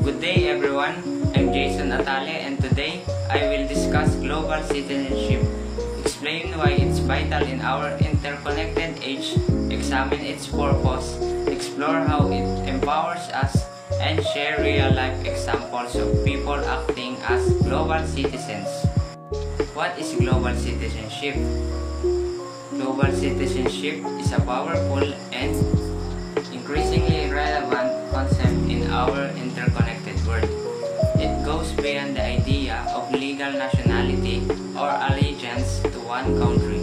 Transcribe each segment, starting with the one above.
Good day everyone, I'm Jason Atale and today I will discuss global citizenship, explain why it's vital in our interconnected age, examine its purpose, explore how it empowers us, and share real-life examples of people acting as global citizens. What is global citizenship? Global citizenship is a powerful and increasingly relevant concept in our interconnected world. It goes beyond the idea of legal nationality or allegiance to one country.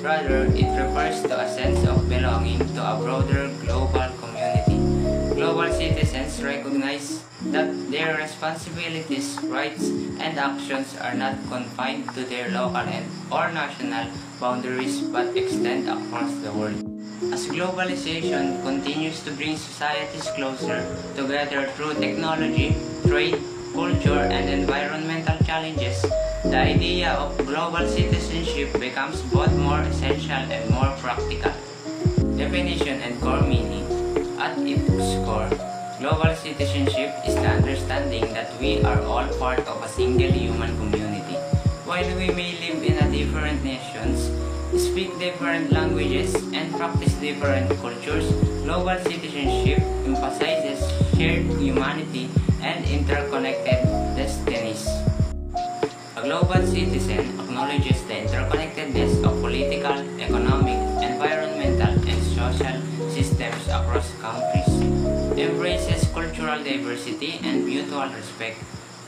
Rather, it refers to a sense of belonging to a broader global community. Global citizens recognize that their responsibilities, rights, and actions are not confined to their local or national boundaries but extend across the world. As globalization continues to bring societies closer together through technology, trade, culture, and environmental challenges, the idea of global citizenship becomes both more essential and more practical. Definition and core meaning. At its core, global citizenship is the understanding that we are all part of a single human community. While we may live in different nations, speak different languages, and practice different cultures, global citizenship emphasizes shared humanity and interconnected destinies. A global citizen acknowledges the interconnectedness of political, economic, environmental, and social systems across countries, embraces cultural diversity and mutual respect,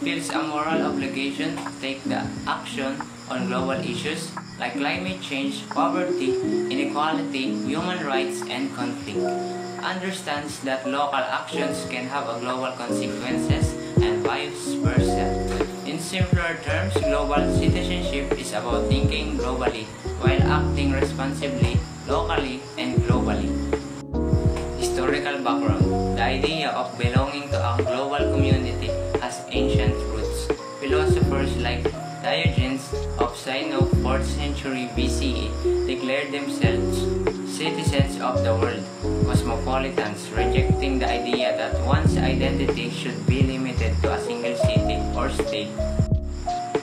feels a moral obligation to take the action on global issues like climate change, poverty, inequality, human rights, and conflict, understands that local actions can have a global consequences and vice versa. In simpler terms, global citizenship is about thinking globally while acting responsibly, locally, and globally. Historical background. The idea of belonging to a global community has ancient roots. Philosophers like Diogenes of Sinope 4th century BCE declared themselves citizens of the world, cosmopolitans, rejecting the idea that one's identity should be limited to a single city or state.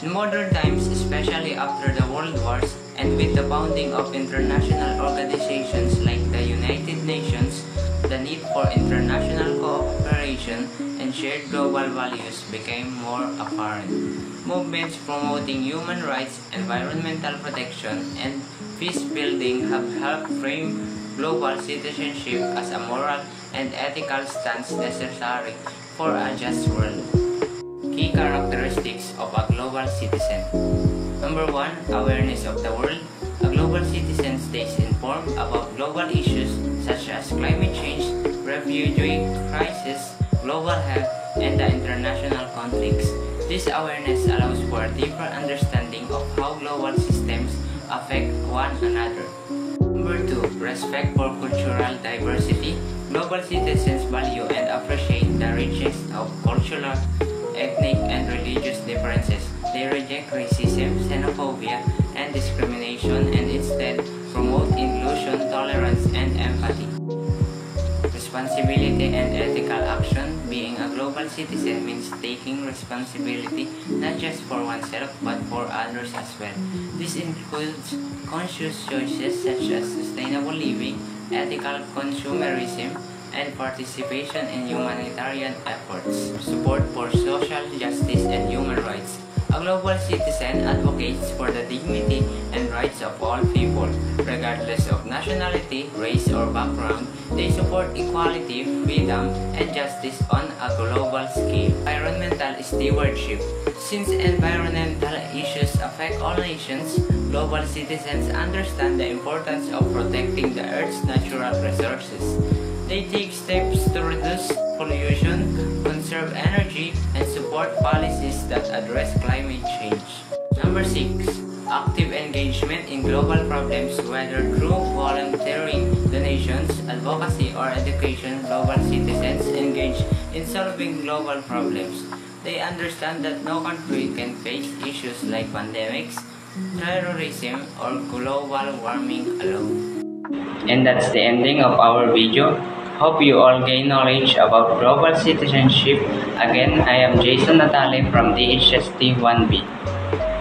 In modern times, especially after the world wars and with the founding of international organizations like the United Nations, the need for international cooperation and shared global values became more apparent. Movements promoting human rights, environmental protection, and peace building have helped frame global citizenship as a moral and ethical stance necessary for a just world. Key characteristics of a global citizen. Number 1. Awareness of the world. A global citizen stays informed about global issues such as climate change, refugee crisis, global health, and the international conflicts. This awareness allows for a deeper understanding of how global systems affect one another. Number 2. Respect for cultural diversity. Global citizens value and appreciate the richness of cultural, ethnic, and religious differences. They reject racism, xenophobia, and discrimination and instead promote inclusion, tolerance, and empathy. Responsibility and ethical action. Being a global citizen means taking responsibility not just for oneself but for others as well. This includes conscious choices such as sustainable living, ethical consumerism, and participation in humanitarian efforts, support for social justice and human rights. A global citizen advocates for the dignity and rights of all people, regardless of nationality, race, or background. They support equality, freedom, and justice on a global scale. Environmental stewardship. Since environmental issues affect all nations, global citizens understand the importance of protecting the Earth's natural resources. They take steps to reduce pollution, conserve energy, and support policies that address climate change. Number 6. Active engagement in global problems, whether through volunteering, donations, advocacy, or education. Global citizens engage in solving global problems. They understand that no country can face issues like pandemics, terrorism, or global warming alone. And that's the ending of our video. Hope you all gain knowledge about global citizenship. Again, I am Jason Natale from DHST 1B.